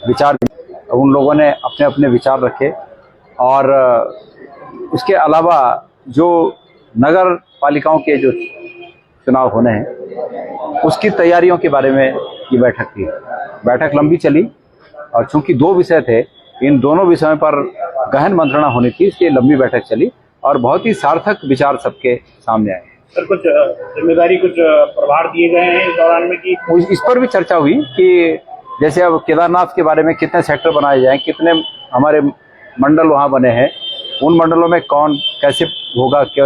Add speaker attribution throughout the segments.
Speaker 1: विचार, उन लोगों ने अपने अपने विचार रखे। और उसके अलावा जो नगर पालिकाओं के जो चुनाव होने हैं उसकी तैयारियों के बारे में ये बैठक थी। बैठक लंबी चली और चूंकि 2 विषय थे, इन दोनों विषयों पर गहन मंत्रणा होनी थी, इसलिए लंबी बैठक चली और बहुत ही सार्थक विचार सबके सामने आए।
Speaker 2: सर, कुछ जिम्मेदारी, कुछ प्रभार दिए गए हैं इस दौरान में कि
Speaker 1: इस पर भी चर्चा हुई कि जैसे अब केदारनाथ के बारे में कितने सेक्टर बनाए जाएं, कितने हमारे मंडल वहाँ बने हैं, उन मंडलों में कौन कैसे होगा, क्या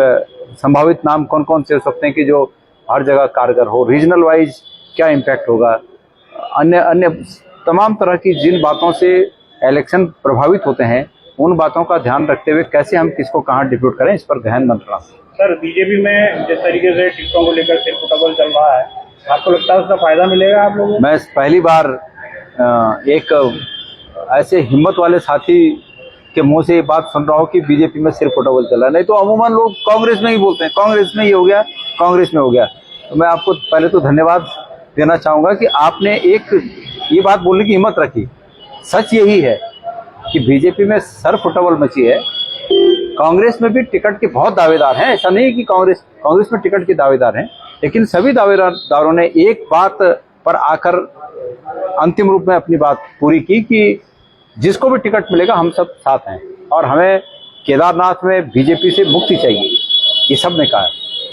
Speaker 1: संभावित नाम कौन कौन से हो सकते हैं कि जो हर जगह कारगर हो, रीजनल वाइज क्या इम्पैक्ट होगा, अन्य अन्य तमाम तरह की जिन बातों से इलेक्शन प्रभावित होते हैं उन बातों का ध्यान रखते हुए कैसे हम किसको कहाँ डिप्यूट करें, इस पर गहन मंत्रणा।
Speaker 2: सर, बीजेपी में जिस तरीके से टिकटों को लेकर सिरकुटबल चल रहा है, आपको लगता है उसका फायदा मिलेगा आप लोगों को?
Speaker 1: मैं पहली बार एक ऐसे हिम्मत वाले साथी के मुंह से ये बात सुन रहा हूँ कि बीजेपी में सिरकुटबल चल रहा है। नहीं तो अमूमन लोग कांग्रेस में ही बोलते हैं, कांग्रेस में ये हो गया, कांग्रेस में हो गया। तो मैं आपको पहले तो धन्यवाद देना चाहूँगा कि आपने एक ये बात बोलने की हिम्मत रखी। सच यही है कि बीजेपी में सरफुटबल मची है। कांग्रेस में भी टिकट के बहुत दावेदार हैं, ऐसा नहीं कि कांग्रेस में टिकट के दावेदार हैं, लेकिन सभी दावेदारों ने एक बात पर आकर अंतिम रूप में अपनी बात पूरी की कि जिसको भी टिकट मिलेगा हम सब साथ हैं और हमें केदारनाथ में बीजेपी से मुक्ति चाहिए, ये सब ने कहा।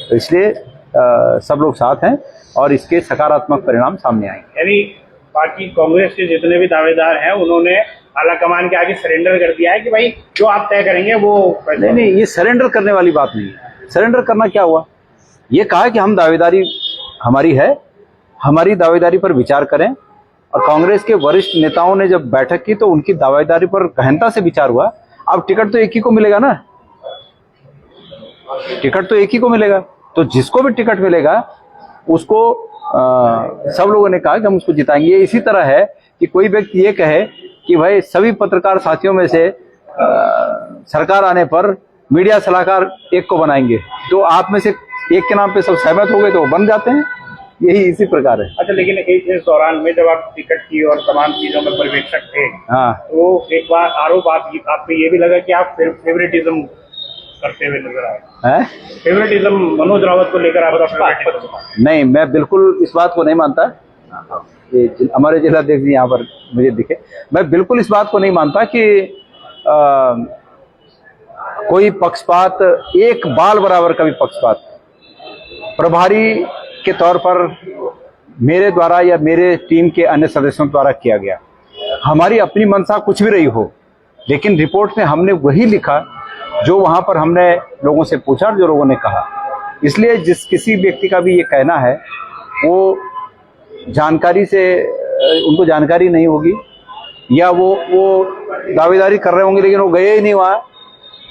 Speaker 1: तो इसलिए सब लोग साथ हैं और इसके सकारात्मक परिणाम सामने आएंगे।
Speaker 2: यानी बाकी कांग्रेस के जितने भी दावेदार हैं उन्होंने आला कमान के आगे सरेंडर कर दिया है कि भाई जो आप तय करेंगे वो।
Speaker 1: नहीं, ये सरेंडर करने वाली बात नहीं है। सरेंडर करना क्या हुआ, ये कहा कि हम दावेदारी हमारी है, हमारी दावेदारी पर विचार करें। और कांग्रेस के वरिष्ठ नेताओं ने जब बैठक की तो उनकी दावेदारी पर गहनता से विचार हुआ। अब टिकट तो एक ही को मिलेगा ना, टिकट तो एक ही को मिलेगा, तो जिसको भी टिकट मिलेगा उसको सब लोगों ने कहा कि हम उसको जिताएंगे। ये इसी तरह है कि कोई व्यक्ति ये कहे कि भाई सभी पत्रकार साथियों में से सरकार आने पर मीडिया सलाहकार एक को बनाएंगे, तो आप में से एक के नाम पे सब सहमत हो गए तो वो बन जाते हैं। यही इसी प्रकार है।
Speaker 2: अच्छा, लेकिन इस दौरान में जब आप टिकट की और तमाम चीजों में पर्यवेक्षक थे,
Speaker 1: हाँ,
Speaker 2: तो एक बार आरोप आप पे ये भी लगा कि आप फेवरेटिज्म करते हुए नजर आए। फेवरेटिज्म, मनोज रावत को लेकर आप?
Speaker 1: नहीं, मैं बिल्कुल इस बात को नहीं मानता। ये हमारे जिलाध्यक्ष जी यहाँ पर मुझे दिखे, मैं बिल्कुल इस बात को नहीं मानता कि कोई पक्षपात, एक बाल बराबर का भी पक्षपात प्रभारी के तौर पर मेरे द्वारा या मेरे टीम के अन्य सदस्यों द्वारा किया गया। हमारी अपनी मंशा कुछ भी रही हो, लेकिन रिपोर्ट में हमने वही लिखा जो वहां पर हमने लोगों से पूछा, जो लोगों ने कहा। इसलिए जिस किसी व्यक्ति का भी ये कहना है वो जानकारी से, उनको जानकारी नहीं होगी या वो दावेदारी कर रहे होंगे लेकिन वो गए ही नहीं वहां,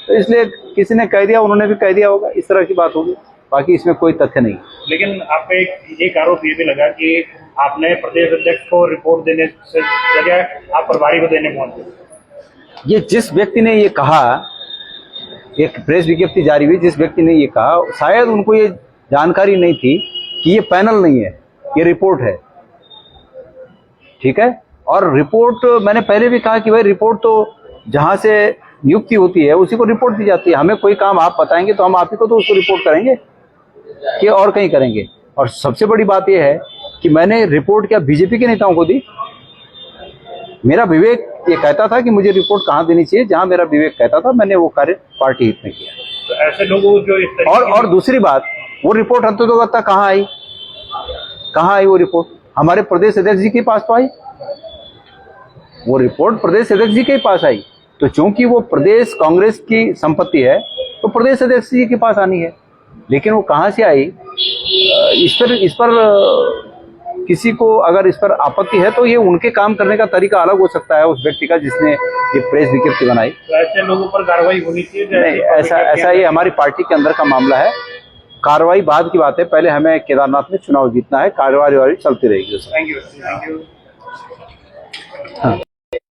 Speaker 1: तो इसलिए किसी ने कह दिया, उन्होंने भी कह दिया होगा, इस तरह की बात होगी। बाकी इसमें कोई तथ्य नहीं।
Speaker 2: लेकिन आप पे एक आरोप ये भी लगा कि आपने प्रदेश अध्यक्ष को रिपोर्ट देने से जगह आप प्रभारी को देने पहुंचे।
Speaker 1: ये जिस व्यक्ति ने ये कहा, एक प्रेस विज्ञप्ति जारी हुई, जिस व्यक्ति ने ये कहा शायद उनको ये जानकारी नहीं थी कि ये पैनल नहीं है, ये रिपोर्ट है। ठीक है, और रिपोर्ट मैंने पहले भी कहा कि भाई रिपोर्ट तो जहां से नियुक्ति होती है उसी को रिपोर्ट दी जाती है। हमें कोई काम आप बताएंगे तो हम आप ही को तो उसको रिपोर्ट करेंगे कि और कहीं करेंगे। और सबसे बड़ी बात यह है कि मैंने रिपोर्ट क्या बीजेपी के नेताओं को दी? मेरा विवेक ये कहता था कि मुझे रिपोर्ट कहाँ देनी चाहिए, जहां मेरा विवेक कहता था मैंने वो कार्य पार्टी हित में किया।
Speaker 2: तो ऐसे लोगों जो इस
Speaker 1: और दूसरी बात, वो रिपोर्ट अंततोगत्ता कहाँ आई? कहाँ आई वो रिपोर्ट? हमारे प्रदेश अध्यक्ष जी के पास तो आई, वो रिपोर्ट प्रदेश अध्यक्ष जी के पास आई। तो चूंकि वो प्रदेश कांग्रेस की संपत्ति है तो प्रदेश अध्यक्ष जी के पास आनी है, लेकिन वो कहाँ से आई, इस पर किसी को अगर इस पर आपत्ति है तो ये उनके काम करने का तरीका अलग हो सकता है उस व्यक्ति का जिसने ये प्रेस विज्ञप्ति बनाई।
Speaker 2: तो ऐसे लोगों पर कार्रवाई होनी चाहिए?
Speaker 1: नहीं, ऐसा ये हमारी पार्टी के अंदर का मामला है। कार्रवाई बाद की बात है, पहले हमें केदारनाथ में चुनाव जीतना है, कार्रवाई चलती रहेगी।
Speaker 2: Thank you.
Speaker 1: हाँ।